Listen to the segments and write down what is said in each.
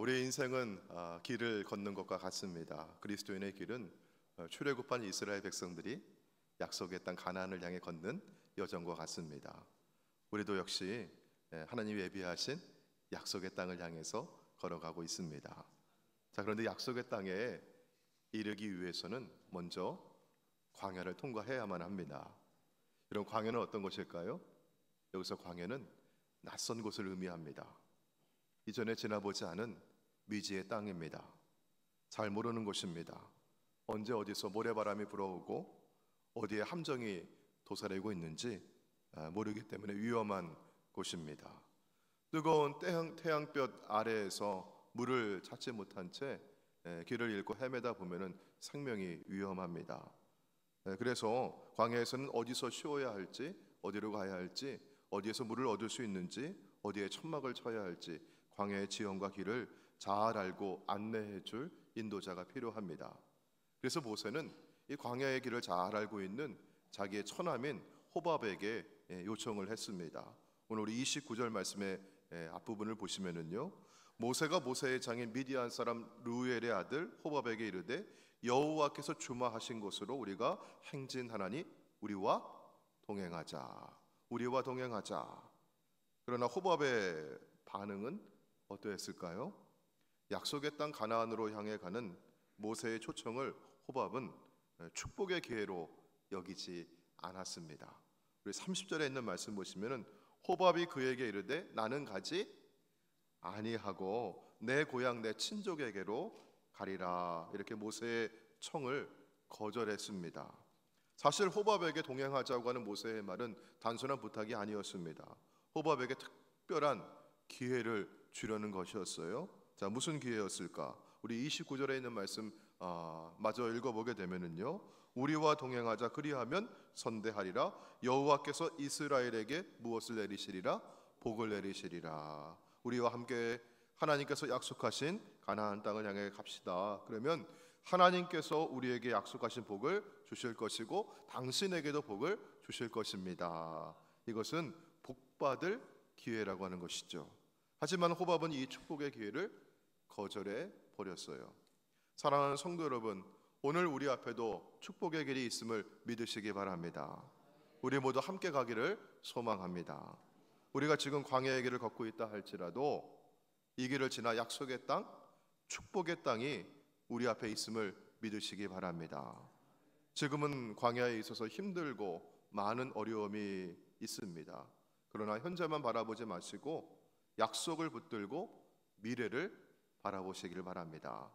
우리 인생은 길을 걷는 것과 같습니다. 그리스도인의 길은 출애굽한 이스라엘 백성들이 약속의 땅 가나안을 향해 걷는 여정과 같습니다. 우리도 역시 하나님이 예비하신 약속의 땅을 향해서 걸어가고 있습니다. 자, 그런데 약속의 땅에 이르기 위해서는 먼저 광야를 통과해야만 합니다. 이런 광야는 어떤 것일까요? 여기서 광야는 낯선 곳을 의미합니다. 이전에 지나보지 않은 미지의 땅입니다. 잘 모르는 곳입니다. 언제 어디서 모래바람이 불어오고 어디에 함정이 도사리고 있는지 모르기 때문에 위험한 곳입니다. 뜨거운 태양볕 아래에서 물을 찾지 못한 채 길을 잃고 헤매다 보면 생명이 위험합니다. 그래서 광야에서는 어디서 쉬어야 할지, 어디로 가야 할지, 어디에서 물을 얻을 수 있는지, 어디에 천막을 쳐야 할지 광야의 지형과 길을 잘 알고 안내해 줄 인도자가 필요합니다. 그래서 모세는 이 광야의 길을 잘 알고 있는 자기의 처남인 호밥에게 요청을 했습니다. 오늘 우리 29절 말씀의 앞부분을 보시면은요, 모세가 모세의 장인 미디안 사람 르우엘의 아들 호밥에게 이르되 여호와께서 주마하신 곳으로 우리가 행진하나니 우리와 동행하자. 우리와 동행하자. 그러나 호밥의 반응은 어떠했을까요? 약속의 땅 가나안으로 향해 가는 모세의 초청을 호밥은 축복의 기회로 여기지 않았습니다. 우리 30절에 있는 말씀 보시면은 호밥이 그에게 이르되 나는 가지 아니하고 내 고향 내 친족에게로 가리라. 이렇게 모세의 청을 거절했습니다. 사실 호밥에게 동행하자고 하는 모세의 말은 단순한 부탁이 아니었습니다. 호밥에게 특별한 기회를 주려는 것이었어요. 자, 무슨 기회였을까? 우리 29절에 있는 말씀 마저 읽어보게 되면은요, 우리와 동행하자 그리하면 선대하리라. 여호와께서 이스라엘에게 무엇을 내리시리라? 복을 내리시리라. 우리와 함께 하나님께서 약속하신 가나안 땅을 향해 갑시다. 그러면 하나님께서 우리에게 약속하신 복을 주실 것이고 당신에게도 복을 주실 것입니다. 이것은 복받을 기회라고 하는 것이죠. 하지만 호밥은 이 축복의 기회를 거절해 버렸어요. 사랑하는 성도 여러분, 오늘 우리 앞에도 축복의 길이 있음을 믿으시기 바랍니다. 우리 모두 함께 가기를 소망합니다. 우리가 지금 광야의 길을 걷고 있다 할지라도 이 길을 지나 약속의 땅, 축복의 땅이 우리 앞에 있음을 믿으시기 바랍니다. 지금은 광야에 있어서 힘들고 많은 어려움이 있습니다. 그러나 현재만 바라보지 마시고 약속을 붙들고 미래를 바라보시길 바랍니다.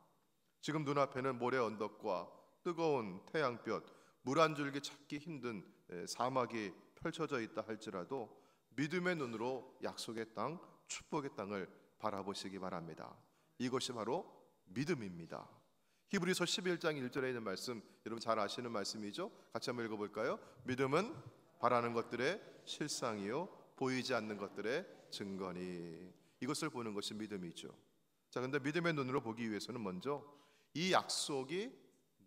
지금 눈앞에는 모래 언덕과 뜨거운 태양볕, 물 한 줄기 찾기 힘든 사막이 펼쳐져 있다 할지라도 믿음의 눈으로 약속의 땅, 축복의 땅을 바라보시기 바랍니다. 이것이 바로 믿음입니다. 히브리서 11장 1절에 있는 말씀, 여러분 잘 아시는 말씀이죠? 같이 한번 읽어볼까요? 믿음은 바라는 것들의 실상이요 보이지 않는 것들의 증거니. 이것을 보는 것이 믿음이죠. 자, 근데 믿음의 눈으로 보기 위해서는 먼저 이 약속이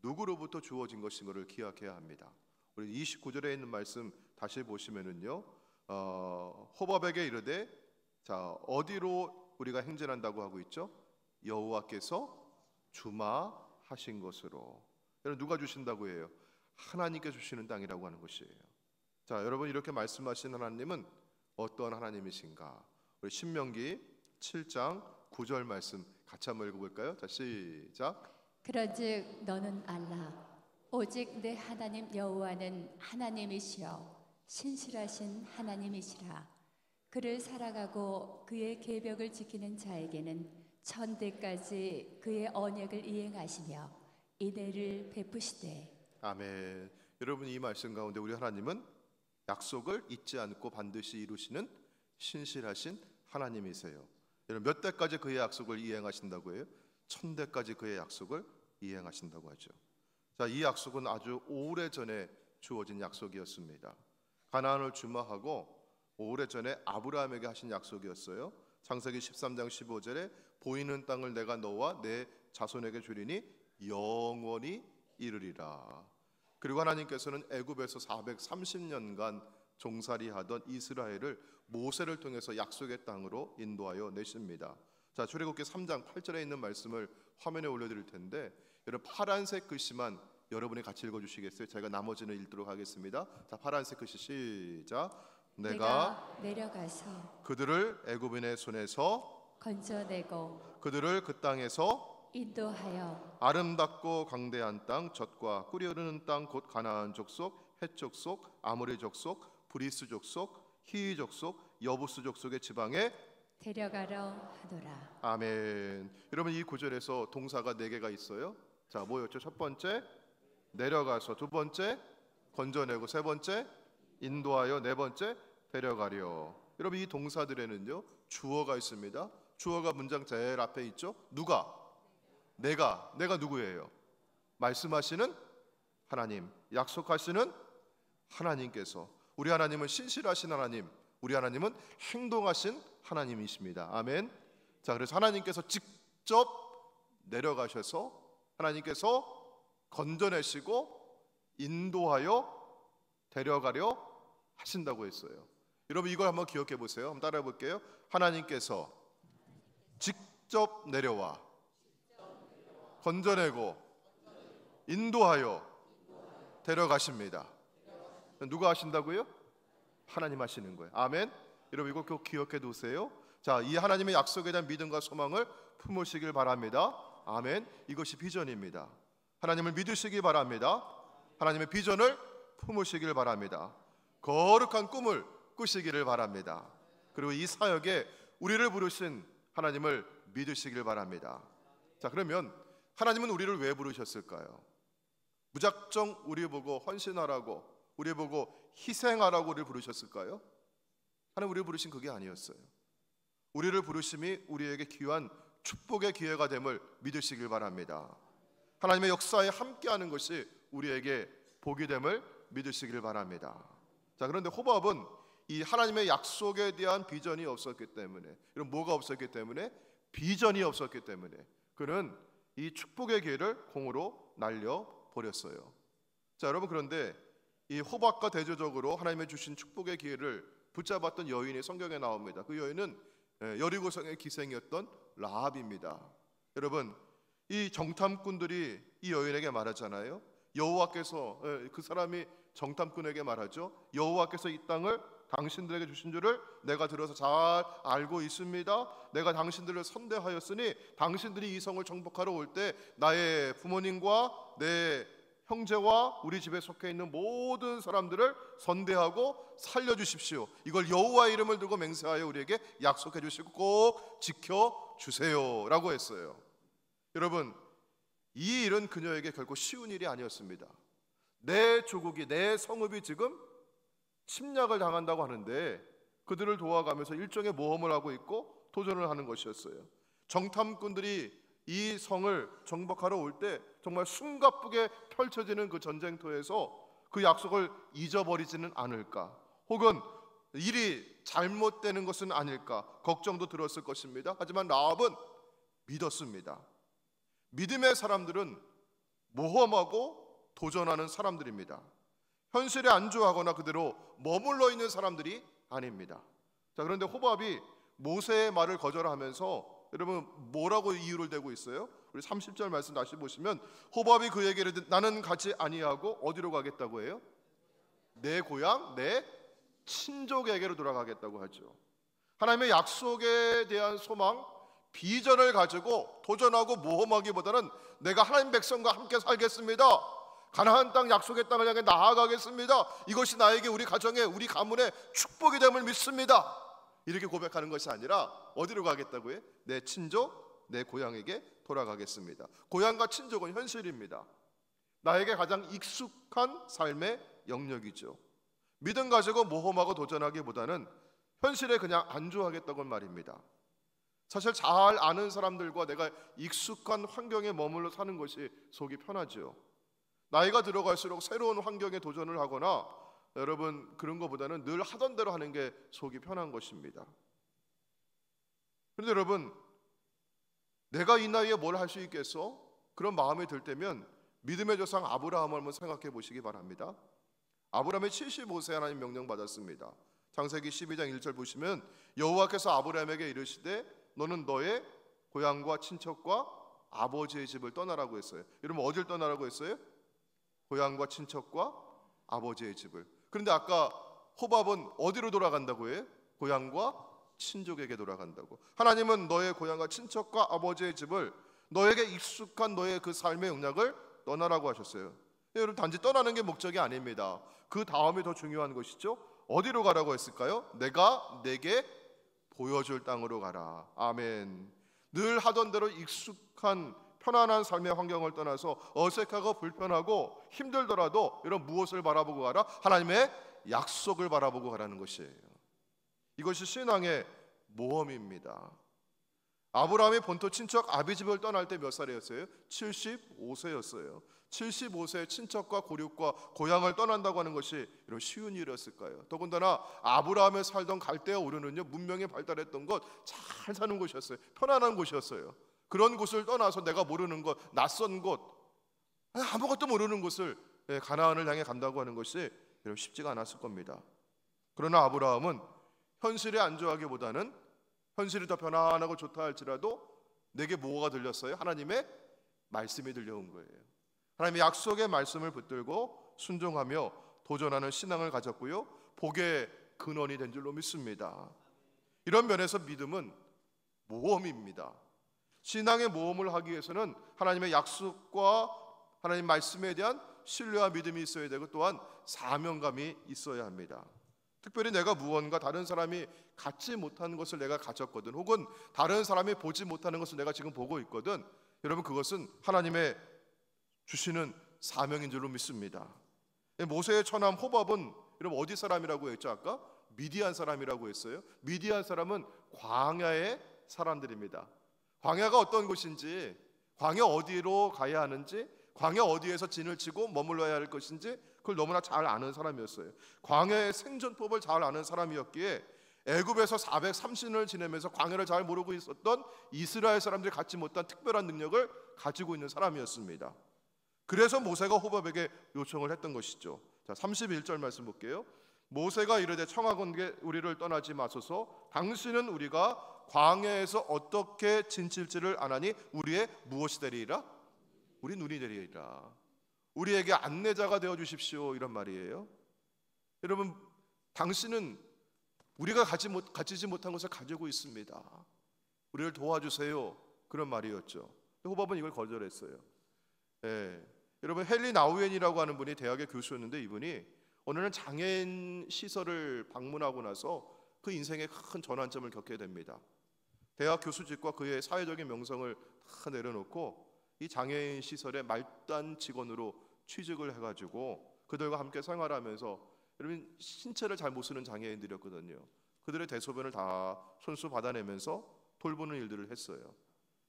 누구로부터 주어진 것인 것을 기억해야 합니다. 우리 29절에 있는 말씀 다시 보시면은요, 호밥에게 이르되, 자, 어디로 우리가 행진한다고 하고 있죠? 여호와께서 주마하신 것으로. 여러분, 누가 주신다고 해요? 하나님께 주시는 땅이라고 하는 것이에요. 자, 여러분, 이렇게 말씀하신 하나님은 어떠한 하나님이신가? 우리 신명기 7장 9절 말씀 같이 한번 읽어볼까요? 자, 시작. 그런즉 너는 알라 오직 내 하나님 여호와는 하나님이시여 신실하신 하나님이시라. 그를 살아가고 그의 계명을 지키는 자에게는 천대까지 그의 언약을 이행하시며 인애를 베푸시되. 아멘. 여러분, 이 말씀 가운데 우리 하나님은 약속을 잊지 않고 반드시 이루시는 신실하신 하나님이세요. 여러분, 몇 대까지 그의 약속을 이행하신다고 해요? 1000대까지 그의 약속을 이행하신다고 하죠. 자, 이 약속은 아주 오래전에 주어진 약속이었습니다. 가나안을 주마하고 오래전에 아브라함에게 하신 약속이었어요. 창세기 13장 15절에 보이는 땅을 내가 너와 내 자손에게 주리니 영원히 이르리라. 그리고 하나님께서는 애굽에서 430년간 종살이하던 이스라엘을 모세를 통해서 약속의 땅으로 인도하여 내십니다. 자, 출애굽기 3장 8절에 있는 말씀을 화면에 올려드릴 텐데 여러분 파란색 글씨만 여러분이 같이 읽어주시겠어요? 제가 나머지는 읽도록 하겠습니다. 자, 파란색 글씨 시작. 내가 내려가서 그들을 애굽인의 손에서 건져내고 그들을 그 땅에서 인도하여 아름답고 광대한 땅, 젖과 꿀이 흐르는 땅, 곧 가나안 족속, 헷 족속, 아모리 족속, 브리스 족속, 히위 족속, 여부스 족속의 지방에 데려가려 하노라. 아멘. 여러분 이 구절에서 동사가 4개가 있어요. 자, 뭐였죠? 첫 번째 내려가서, 두 번째 건져내고, 세 번째 인도하여, 네 번째 데려가려. 여러분 이 동사들에는요 주어가 있습니다. 주어가 문장 제일 앞에 있죠. 누가? 내가 누구예요? 말씀하시는 하나님, 약속하시는 하나님께서. 우리 하나님은 신실하신 하나님, 우리 하나님은 행동하신 하나님이십니다. 아멘. 자, 그래서 하나님께서 직접 내려가셔서 하나님께서 건져내시고 인도하여 데려가려 하신다고 했어요. 여러분 이걸 한번 기억해 보세요. 한번 따라해 볼게요. 하나님께서 직접 내려와 건져내고 인도하여 데려가십니다. 누가 하신다고요? 하나님 하시는 거예요. 아멘. 여러분 이거 꼭 기억해 두세요. 자, 이 하나님의 약속에 대한 믿음과 소망을 품으시길 바랍니다. 아멘. 이것이 비전입니다. 하나님을 믿으시기 바랍니다. 하나님의 비전을 품으시길 바랍니다. 거룩한 꿈을 꾸시기를 바랍니다. 그리고 이 사역에 우리를 부르신 하나님을 믿으시길 바랍니다. 자, 그러면 하나님은 우리를 왜 부르셨을까요? 무작정 우리 보고 헌신하라고, 우리 보고 희생하라고 우리를 부르셨을까요? 하나님 우리를 부르신 그게 아니었어요. 우리를 부르심이 우리에게 귀한 축복의 기회가 됨을 믿으시길 바랍니다. 하나님의 역사에 함께하는 것이 우리에게 복이 됨을 믿으시길 바랍니다. 자, 그런데 호밥은 이 하나님의 약속에 대한 비전이 없었기 때문에, 이런 뭐가 없었기 때문에? 비전이 없었기 때문에 그는 이 축복의 기회를 공으로 날려버렸어요. 자, 여러분 그런데 이 호밥과 대조적으로 하나님의 주신 축복의 기회를 붙잡았던 여인이 성경에 나옵니다. 그 여인은 여리고성의 기생이었던 라합입니다. 여러분 이 정탐꾼들이 이 여인에게 말하잖아요. 여호와께서, 그 사람이 정탐꾼에게 말하죠. 여호와께서 이 땅을 당신들에게 주신 줄을 내가 들어서 잘 알고 있습니다. 내가 당신들을 선대하였으니 당신들이 이 성을 정복하러 올 때 나의 부모님과 내 형제와 우리 집에 속해 있는 모든 사람들을 선대하고 살려주십시오. 이걸 여호와의 이름을 두고 맹세하여 우리에게 약속해 주시고 꼭 지켜주세요 라고 했어요. 여러분 이 일은 그녀에게 결코 쉬운 일이 아니었습니다. 내 조국이, 내 성읍이 지금 침략을 당한다고 하는데 그들을 도와가면서 일종의 모험을 하고 있고 도전을 하는 것이었어요. 정탐꾼들이 이 성을 정복하러 올 때 정말 숨가쁘게 펼쳐지는 그 전쟁터에서 그 약속을 잊어버리지는 않을까, 혹은 일이 잘못되는 것은 아닐까 걱정도 들었을 것입니다. 하지만 라합은 믿었습니다. 믿음의 사람들은 모험하고 도전하는 사람들입니다. 현실에 안주하거나 그대로 머물러 있는 사람들이 아닙니다. 자, 그런데 호밥이 모세의 말을 거절하면서 여러분 뭐라고 이유를 대고 있어요? 우리 30절 말씀 다시 보시면 호밥이 그에게 이르되 나는 가지 아니하고 어디로 가겠다고 해요? 내 고향, 내 친족에게로 돌아가겠다고 하죠. 하나님의 약속에 대한 소망, 비전을 가지고 도전하고 모험하기보다는 내가 하나님 백성과 함께 살겠습니다. 가나안 땅, 약속의 땅을 향해 나아가겠습니다. 이것이 나에게, 우리 가정에, 우리 가문에 축복이 됨을 믿습니다. 이렇게 고백하는 것이 아니라 어디로 가겠다고요? 내 친족, 내 고향에게 돌아가겠습니다. 고향과 친족은 현실입니다. 나에게 가장 익숙한 삶의 영역이죠. 믿음 가지고 모험하고 도전하기보다는 현실에 그냥 안주하겠다고 말입니다. 사실 잘 아는 사람들과 내가 익숙한 환경에 머물러 사는 것이 속이 편하죠. 나이가 들어갈수록 새로운 환경에 도전을 하거나 여러분 그런 것보다는 늘 하던 대로 하는 게 속이 편한 것입니다. 그런데 여러분 내가 이 나이에 뭘 할 수 있겠어? 그런 마음이 들 때면 믿음의 조상 아브라함을 한번 생각해 보시기 바랍니다. 아브라함이 75세 하나님 명령 받았습니다. 창세기 12장 1절 보시면 여호와께서 아브라함에게 이르시되 너는 너의 고향과 친척과 아버지의 집을 떠나라고 했어요. 여러분 어딜 떠나라고 했어요? 고향과 친척과 아버지의 집을. 그런데 아까 호밥은 어디로 돌아간다고 해요? 고향과 친족에게 돌아간다고. 하나님은 너의 고향과 친척과 아버지의 집을, 너에게 익숙한 너의 그 삶의 영향을 떠나라고 하셨어요. 여러분 단지 떠나는 게 목적이 아닙니다. 그 다음이 더 중요한 것이죠. 어디로 가라고 했을까요? 내가 내게 보여줄 땅으로 가라. 아멘. 늘 하던 대로 익숙한 편안한 삶의 환경을 떠나서 어색하고 불편하고 힘들더라도 여러분 무엇을 바라보고 가라? 하나님의 약속을 바라보고 가라는 것이에요. 이것이 신앙의 모험입니다. 아브라함이 본토 친척 아비집을 떠날 때 몇 살이었어요? 75세였어요. 75세의 친척과 고륙과 고향을 떠난다고 하는 것이 이런 쉬운 일이었을까요? 더군다나 아브라함이 살던 갈대아 우르는요, 문명이 발달했던 것, 잘 사는 곳이었어요. 편안한 곳이었어요. 그런 곳을 떠나서 내가 모르는 것, 낯선 곳, 아무것도 모르는 곳을, 가나안을 향해 간다고 하는 것이 쉽지가 않았을 겁니다. 그러나 아브라함은 현실에 안주하기보다는 현실이 더 편안하고 좋다 할지라도 내게 뭐가 들렸어요? 하나님의 말씀이 들려온 거예요. 하나님의 약속의 말씀을 붙들고 순종하며 도전하는 신앙을 가졌고요, 복의 근원이 된 줄로 믿습니다. 이런 면에서 믿음은 모험입니다. 신앙의 모험을 하기 위해서는 하나님의 약속과 하나님 말씀에 대한 신뢰와 믿음이 있어야 되고 또한 사명감이 있어야 합니다. 특별히 내가 무언가 다른 사람이 갖지 못한 것을 내가 가졌거든, 혹은 다른 사람이 보지 못하는 것을 내가 지금 보고 있거든, 여러분 그것은 하나님의 주시는 사명인 줄로 믿습니다. 모세의 처남 호밥은 여러분 어디 사람이라고 했죠? 아까 미디안 사람이라고 했어요. 미디안 사람은 광야의 사람들입니다. 광야가 어떤 곳인지, 광야 어디로 가야 하는지, 광야 어디에서 진을 치고 머물러야 할 것인지 그걸 너무나 잘 아는 사람이었어요. 광야의 생존법을 잘 아는 사람이었기에 애굽에서 430년을 지내면서 광야를 잘 모르고 있었던 이스라엘 사람들이 갖지 못한 특별한 능력을 가지고 있는 사람이었습니다. 그래서 모세가 호밥에게 요청을 했던 것이죠. 자, 31절 말씀 볼게요. 모세가 이르되 청하건대 우리를 떠나지 마소서. 당신은 우리가 광야에서 어떻게 진칠지를 아나니 우리의 무엇이 되리이라? 우리 눈이 되리이라. 우리에게 안내자가 되어 주십시오, 이런 말이에요. 여러분, 당신은 우리가 가지지 못한 것을 가지고 있습니다. 우리를 도와주세요, 그런 말이었죠. 호밥은 이걸 거절했어요. 여러분, 헨리 나우엔이라고 하는 분이 대학의 교수였는데, 이분이 어느 날 장애인 시설을 방문하고 나서 그 인생에 큰 전환점을 겪게 됩니다. 대학 교수직과 그의 사회적인 명성을 다 내려놓고 이 장애인 시설의 말단 직원으로 취직을 해가지고 그들과 함께 생활하면서, 여러분 신체를 잘 못 쓰는 장애인들이었거든요. 그들의 대소변을 다 손수 받아내면서 돌보는 일들을 했어요.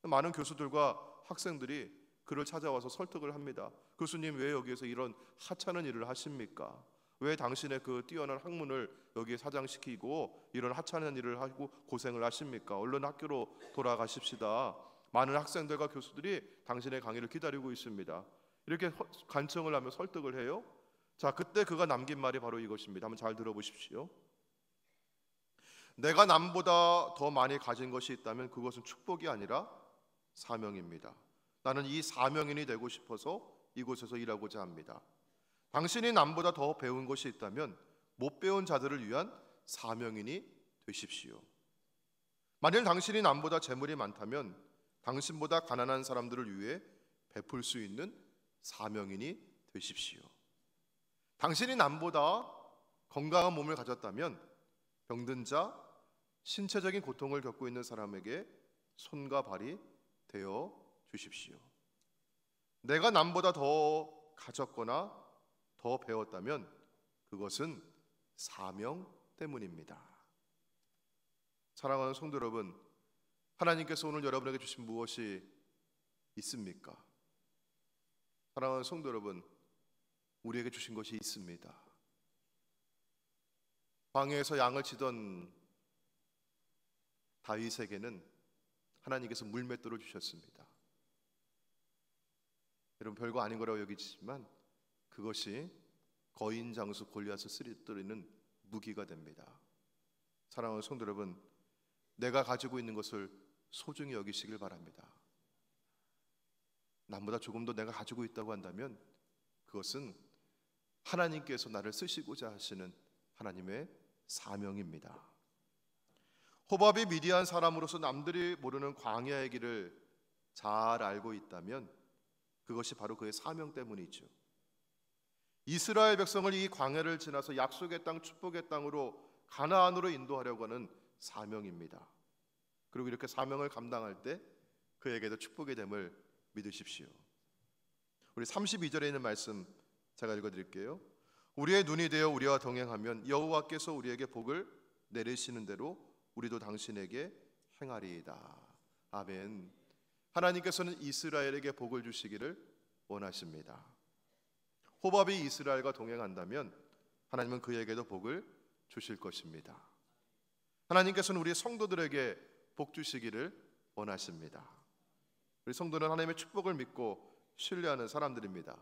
많은 교수들과 학생들이 그를 찾아와서 설득을 합니다. 교수님, 왜 여기에서 이런 하찮은 일을 하십니까? 왜 당신의 그 뛰어난 학문을 여기에 사장시키고 이런 하찮은 일을 하고 고생을 하십니까? 얼른 학교로 돌아가십시다. 많은 학생들과 교수들이 당신의 강의를 기다리고 있습니다. 이렇게 간청을 하며 설득을 해요. 자, 그때 그가 남긴 말이 바로 이것입니다. 한번 잘 들어보십시오. 내가 남보다 더 많이 가진 것이 있다면 그것은 축복이 아니라 사명입니다. 나는 이 사명인이 되고 싶어서 이곳에서 일하고자 합니다. 당신이 남보다 더 배운 것이 있다면 못 배운 자들을 위한 사명인이 되십시오. 만일 당신이 남보다 재물이 많다면 당신보다 가난한 사람들을 위해 베풀 수 있는 사명인이 되십시오. 당신이 남보다 건강한 몸을 가졌다면 병든 자, 신체적인 고통을 겪고 있는 사람에게 손과 발이 되어 주십시오. 내가 남보다 더 가졌거나 더 배웠다면 그것은 사명 때문입니다. 사랑하는 성도 여러분, 하나님께서 오늘 여러분에게 주신 무엇이 있습니까? 사랑하는 성도 여러분, 우리에게 주신 것이 있습니다. 광야에서 양을 치던 다윗에게는 하나님께서 물맷돌을 주셨습니다. 여러분, 별거 아닌 거라고 여기지만 그것이 거인 장수 골리앗을 쓰러뜨리는 무기가 됩니다. 사랑하는 성도 여러분, 내가 가지고 있는 것을 소중히 여기시길 바랍니다. 남보다 조금 더 내가 가지고 있다고 한다면 그것은 하나님께서 나를 쓰시고자 하시는 하나님의 사명입니다. 호밥이 미디안 사람으로서 남들이 모르는 광야의 길을 잘 알고 있다면 그것이 바로 그의 사명 때문이죠. 이스라엘 백성을 이 광야를 지나서 약속의 땅, 축복의 땅으로 가나안으로 인도하려고 하는 사명입니다. 그리고 이렇게 사명을 감당할 때 그에게도 축복이 됨을 믿으십시오. 우리 32절에 있는 말씀 제가 읽어드릴게요. 우리의 눈이 되어 우리와 동행하면 여호와께서 우리에게 복을 내리시는 대로 우리도 당신에게 행하리이다. 아멘. 하나님께서는 이스라엘에게 복을 주시기를 원하십니다. 호밥이 이스라엘과 동행한다면 하나님은 그에게도 복을 주실 것입니다. 하나님께서는 우리 성도들에게 복 주시기를 원하십니다. 우리 성도는 하나님의 축복을 믿고 신뢰하는 사람들입니다.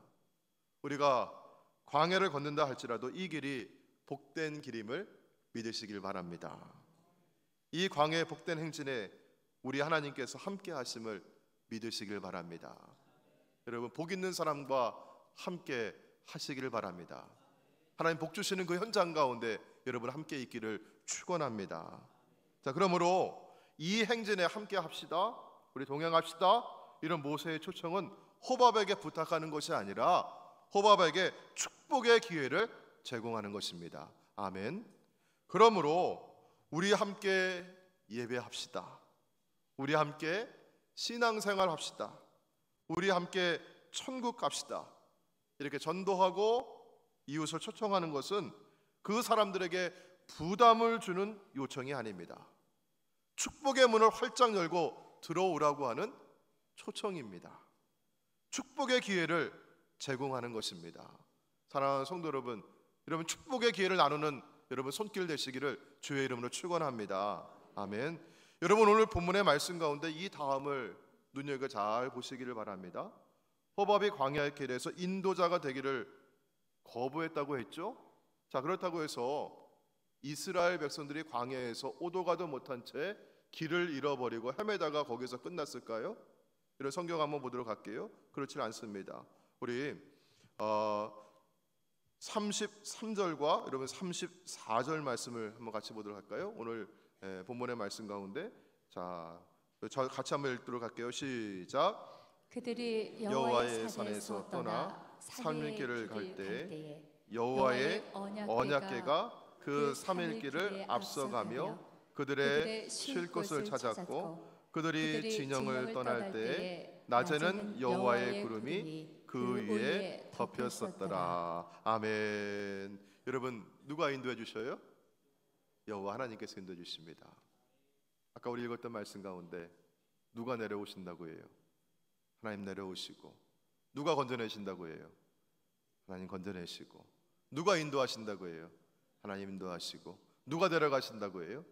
우리가 광야를 걷는다 할지라도 이 길이 복된 길임을 믿으시길 바랍니다. 이 광야의 복된 행진에 우리 하나님께서 함께 하심을 믿으시길 바랍니다. 여러분, 복 있는 사람과 함께 하시기를 바랍니다. 하나님 복 주시는 그 현장 가운데 여러분 함께 있기를 축원합니다. 자, 그러므로 이 행진에 함께 합시다, 우리 동행합시다, 이런 모세의 초청은 호밥에게 부탁하는 것이 아니라 호밥에게 축복의 기회를 제공하는 것입니다. 아멘. 그러므로 우리 함께 예배합시다, 우리 함께 신앙생활 합시다, 우리 함께 천국 갑시다, 이렇게 전도하고 이웃을 초청하는 것은 그 사람들에게 부담을 주는 요청이 아닙니다. 축복의 문을 활짝 열고 들어오라고 하는 초청입니다. 축복의 기회를 제공하는 것입니다. 사랑하는 성도 여러분, 여러분 축복의 기회를 나누는 여러분 손길 되시기를 주의 이름으로 축원합니다. 아멘. 여러분, 오늘 본문의 말씀 가운데 이 다음을 눈여겨 잘 보시기를 바랍니다. 호밥이 광야의 길에서 인도자가 되기를 거부했다고 했죠. 자, 그렇다고 해서 이스라엘 백성들이 광야에서 오도 가도 못한 채 길을 잃어버리고 헤매다가 거기서 끝났을까요? 이런 성경 한번 보도록 할게요. 그렇지 않습니다. 우리 33절과 여러분 34절 말씀을 한번 같이 보도록 할까요? 오늘 본문의 말씀 가운데 자, 같이 한번 읽도록 할게요. 시작. 그들이 여호와의 산에서 떠나 산길을 갈 때 여호와의 언약궤가 그 3일길을 앞서가며 그들의 쉴 곳을 찾았고 그들이 진영을 떠날 때 낮에는 여호와의 구름이 그 위에 덮였었더라. 아멘. 여러분, 누가 인도해 주셔요? 여호와 하나님께서 인도해 주십니다. 아까 우리 읽었던 말씀 가운데 누가 내려오신다고 해요? 하나님 내려오시고. 누가 건져내신다고 해요? 하나님 건져내시고. 누가 인도하신다고 해요? 하나님 인도하시고. 누가 데려가신다고 해요?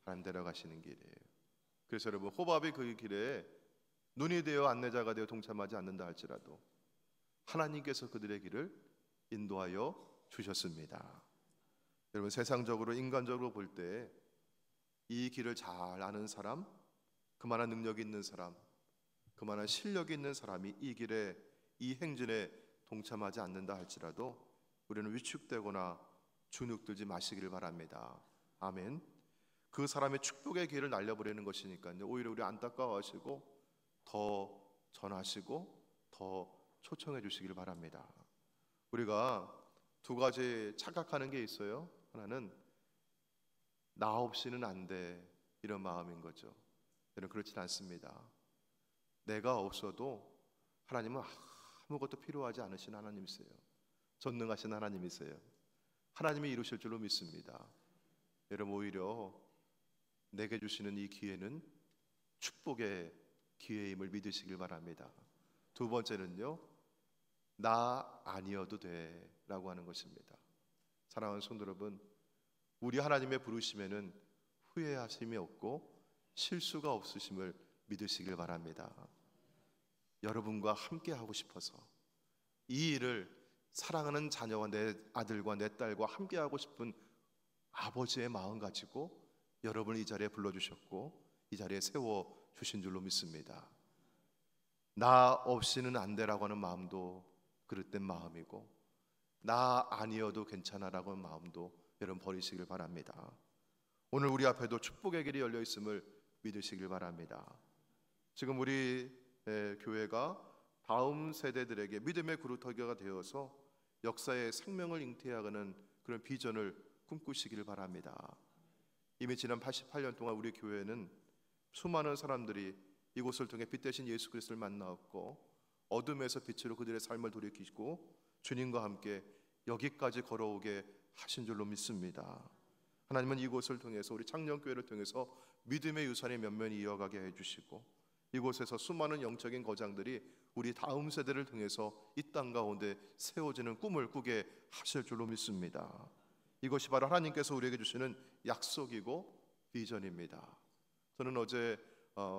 하나님 데려가시는 길이에요. 그래서 여러분, 호밥이 그 길에 눈이 되어 안내자가 되어 동참하지 않는다 할지라도 하나님께서 그들의 길을 인도하여 주셨습니다. 여러분, 세상적으로 인간적으로 볼 때 이 길을 잘 아는 사람, 그만한 능력이 있는 사람, 그만한 실력이 있는 사람이 이 길에, 이 행진에 동참하지 않는다 할지라도 우리는 위축되거나 주눅들지 마시기를 바랍니다. 아멘. 그 사람의 축복의 길을 날려버리는 것이니까요, 오히려 우리 안타까워하시고 더 전하시고 더 초청해 주시기를 바랍니다. 우리가 두 가지 착각하는 게 있어요. 하나는 나 없이는 안 돼, 이런 마음인 거죠. 여러분, 그렇진 않습니다. 내가 없어도 하나님은 아무것도 필요하지 않으신 하나님이세요. 전능하신 하나님이세요. 하나님이 이루실 줄로 믿습니다. 여러분, 오히려 내게 주시는 이 기회는 축복의 기회임을 믿으시길 바랍니다. 두 번째는요, 나 아니어도 돼 라고 하는 것입니다. 사랑하는 성도 여러분, 우리 하나님의 부르심에는 후회하심이 없고 실수가 없으심을 믿으시길 바랍니다. 여러분과 함께 하고 싶어서 이 일을 사랑하는 자녀와 내 아들과 내 딸과 함께 하고 싶은 아버지의 마음 가지고 여러분을 이 자리에 불러주셨고 이 자리에 세워 주신 줄로 믿습니다. 나 없이는 안 되라고 하는 마음도 그릇된 마음이고, 나 아니어도 괜찮아라고 하는 마음도 여러분 버리시길 바랍니다. 오늘 우리 앞에도 축복의 길이 열려 있음을 믿으시길 바랍니다. 지금 우리 교회가 다음 세대들에게 믿음의 그루터기가 되어서 역사의 생명을 잉태하는 그런 비전을 꿈꾸시길 바랍니다. 이미 지난 88년 동안 우리 교회는 수많은 사람들이 이곳을 통해 빛 대신 예수 그리스도를 만나었고, 어둠에서 빛으로 그들의 삶을 돌이키고 주님과 함께 여기까지 걸어오게 하신 줄로 믿습니다. 하나님은 이곳을 통해서 우리 창녕교회를 통해서 믿음의 유산이 면면히 이어가게 해주시고, 이곳에서 수많은 영적인 거장들이 우리 다음 세대를 통해서 이 땅 가운데 세워지는 꿈을 꾸게 하실 줄로 믿습니다. 이것이 바로 하나님께서 우리에게 주시는 약속이고 비전입니다. 저는 어제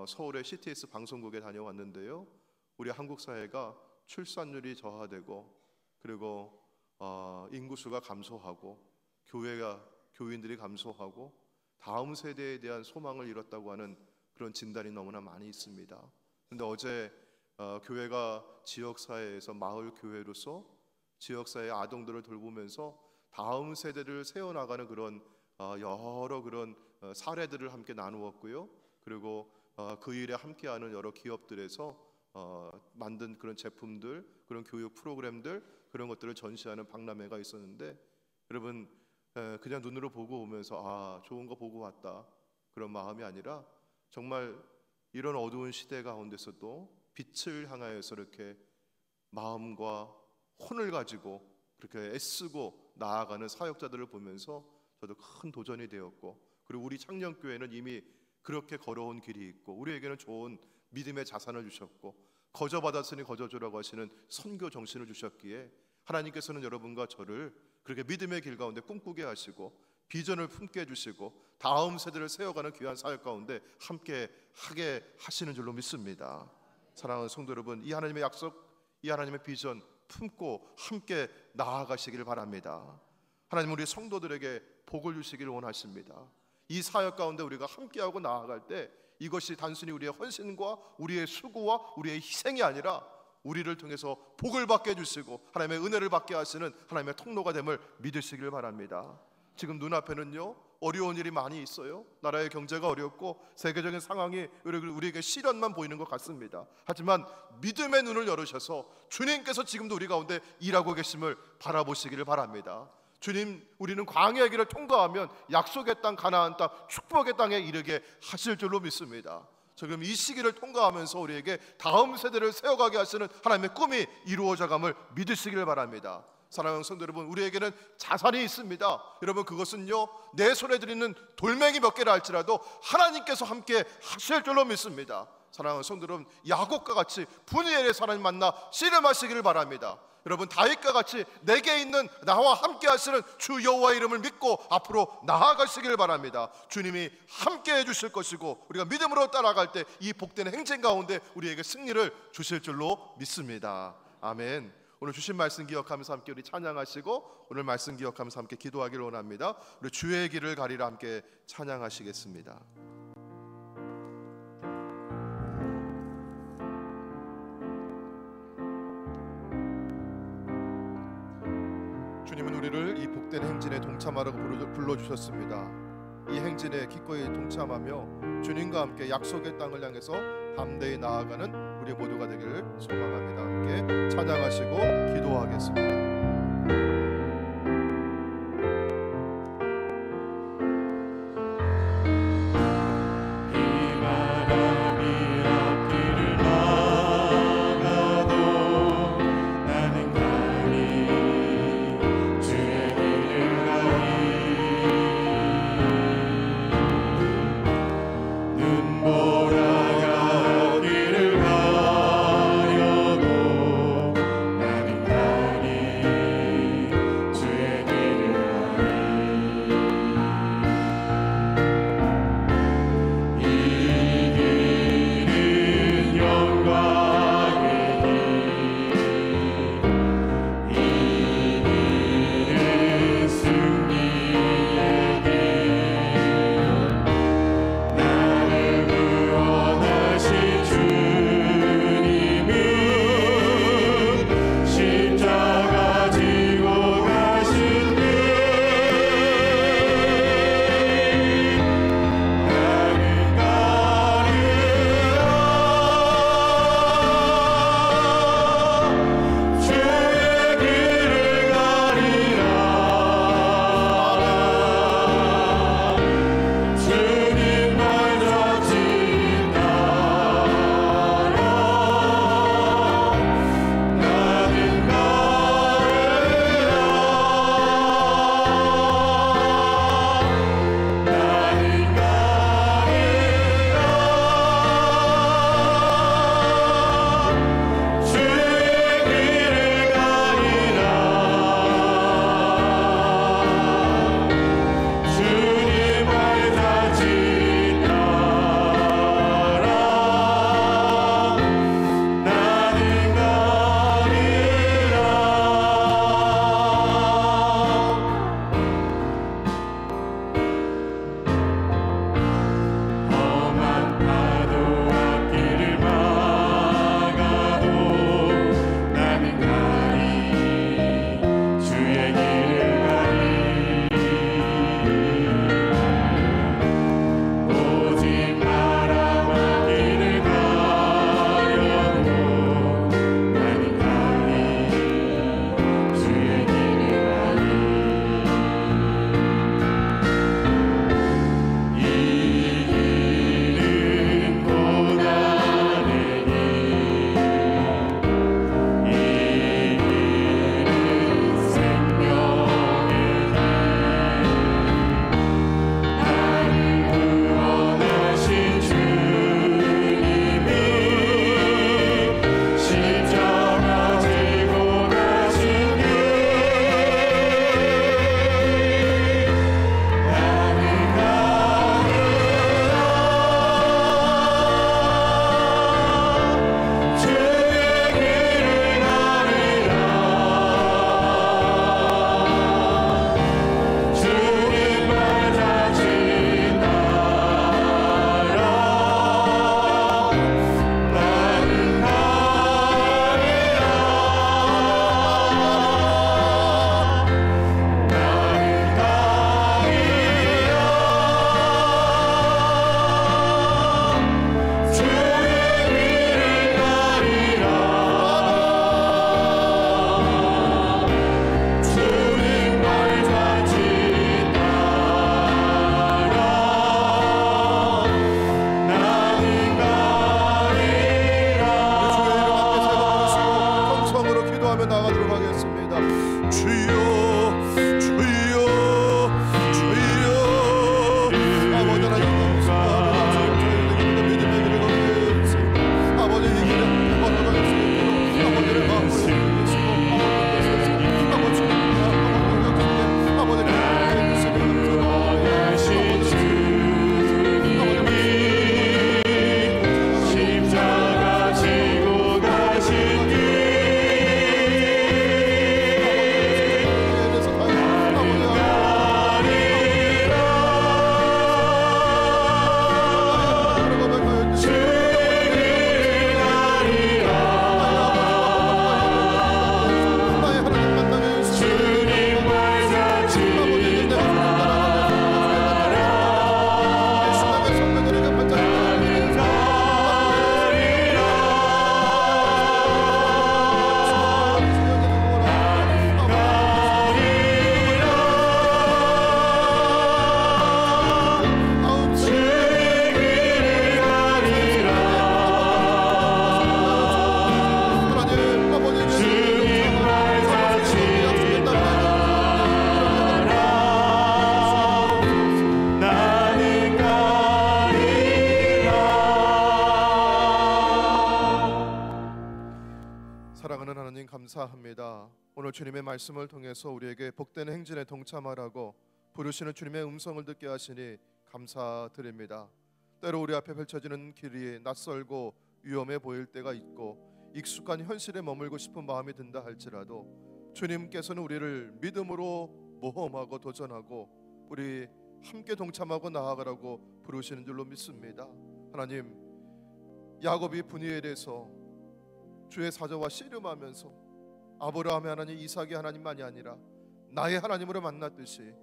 서울의 CTS 방송국에 다녀왔는데요, 우리 한국 사회가 출산율이 저하되고, 그리고 인구수가 감소하고, 교인들이 감소하고, 다음 세대에 대한 소망을 잃었다고 하는 그런 진단이 너무나 많이 있습니다. 그런데 어제 교회가 지역사회에서 마을 교회로서 지역사회의 아동들을 돌보면서 다음 세대를 세워나가는 그런 여러 그런 사례들을 함께 나누었고요. 그리고 그 일에 함께하는 여러 기업들에서 만든 그런 제품들, 그런 교육 프로그램들, 그런 것들을 전시하는 박람회가 있었는데, 여러분 그냥 눈으로 보고 오면서 좋은 거 보고 왔다, 그런 마음이 아니라 정말 이런 어두운 시대 가운데서도 빛을 향하여서 이렇게 마음과 혼을 가지고 그렇게 애쓰고 나아가는 사역자들을 보면서 저도 큰 도전이 되었고, 그리고 우리 창녕교회는 이미 그렇게 걸어온 길이 있고, 우리에게는 좋은 믿음의 자산을 주셨고, 거저받았으니 거저주라고 하시는 선교 정신을 주셨기에 하나님께서는 여러분과 저를 그렇게 믿음의 길 가운데 꿈꾸게 하시고 비전을 품게 해주시고 다음 세대를 세워가는 귀한 사역 가운데 함께 하게 하시는 줄로 믿습니다. 사랑하는 성도 여러분, 이 하나님의 약속, 이 하나님의 비전 품고 함께 나아가시길 바랍니다. 하나님 우리 성도들에게 복을 주시기를 원하십니다. 이 사역 가운데 우리가 함께하고 나아갈 때 이것이 단순히 우리의 헌신과 우리의 수고와 우리의 희생이 아니라 우리를 통해서 복을 받게 해주시고 하나님의 은혜를 받게 하시는 하나님의 통로가 됨을 믿으시길 바랍니다. 지금 눈앞에는요 어려운 일이 많이 있어요. 나라의 경제가 어렵고 세계적인 상황이 우리에게 시련만 보이는 것 같습니다. 하지만 믿음의 눈을 열으셔서 주님께서 지금도 우리 가운데 일하고 계심을 바라보시기를 바랍니다. 주님, 우리는 광야의 길을 통과하면 약속의 땅, 가나안 땅, 축복의 땅에 이르게 하실 줄로 믿습니다. 지금 이 시기를 통과하면서 우리에게 다음 세대를 세워가게 하시는 하나님의 꿈이 이루어져감을 믿으시길 바랍니다. 사랑하는 성도 여러분, 우리에게는 자산이 있습니다. 여러분, 그것은요 내 손에 들이는 돌멩이 몇 개라 할지라도 하나님께서 함께 하실 줄로 믿습니다. 사랑하는 성도 여러분, 야곱과 같이 분이엘에서 하나님 만나 씨름하시기를 바랍니다. 여러분, 다윗과 같이 내게 있는 나와 함께 하시는 주 여호와의 이름을 믿고 앞으로 나아가시기를 바랍니다. 주님이 함께 해주실 것이고 우리가 믿음으로 따라갈 때 이 복된 행진 가운데 우리에게 승리를 주실 줄로 믿습니다. 아멘. 오늘 주신 말씀 기억하면서 함께 우리 찬양하시고 오늘 말씀 기억하면서 함께 기도하기를 원합니다. 우리 주의 길을 가리라 함께 찬양하시겠습니다. 주님은 우리를 이 복된 행진에 동참하라고 불러주셨습니다. 이 행진에 기꺼이 동참하며 주님과 함께 약속의 땅을 향해서 담대히 나아가는 우리 모두가 되기를 소망합니다. 함께 찬양하시고 기도하겠습니다. 감사합니다. 오늘 주님의 말씀을 통해서 우리에게 복된 행진에 동참하라고 부르시는 주님의 음성을 듣게 하시니 감사드립니다. 때로 우리 앞에 펼쳐지는 길이 낯설고 위험해 보일 때가 있고 익숙한 현실에 머물고 싶은 마음이 든다 할지라도 주님께서는 우리를 믿음으로 모험하고 도전하고 우리 함께 동참하고 나아가라고 부르시는 줄로 믿습니다. 하나님, 야곱이 브니엘에서 주의 사자와 씨름하면서 아브라함의 하나님, 이삭의 하나님만이 아니라 나의 하나님으로 만났듯이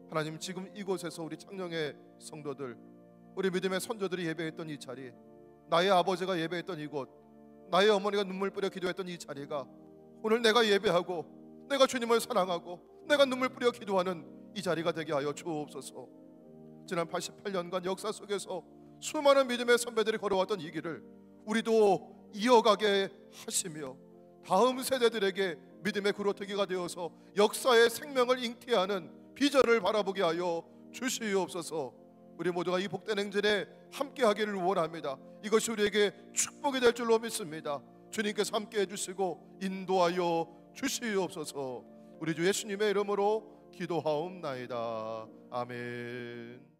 하나님, 지금 이곳에서 우리 창녕의 성도들, 우리 믿음의 선조들이 예배했던 이 자리, 나의 아버지가 예배했던 이곳, 나의 어머니가 눈물 뿌려 기도했던 이 자리가 오늘 내가 예배하고 내가 주님을 사랑하고 내가 눈물 뿌려 기도하는 이 자리가 되게 하여 주옵소서. 지난 88년간 역사 속에서 수많은 믿음의 선배들이 걸어왔던 이 길을 우리도 이어가게 하시며 다음 세대들에게 믿음의 구로트기가 되어서 역사의 생명을 잉태하는 비전을 바라보게 하여 주시옵소서. 우리 모두가 이 복된 행진에 함께하기를 원합니다. 이것이 우리에게 축복이 될 줄로 믿습니다. 주님께서 함께 해주시고 인도하여 주시옵소서. 우리 주 예수님의 이름으로 기도하옵나이다. 아멘.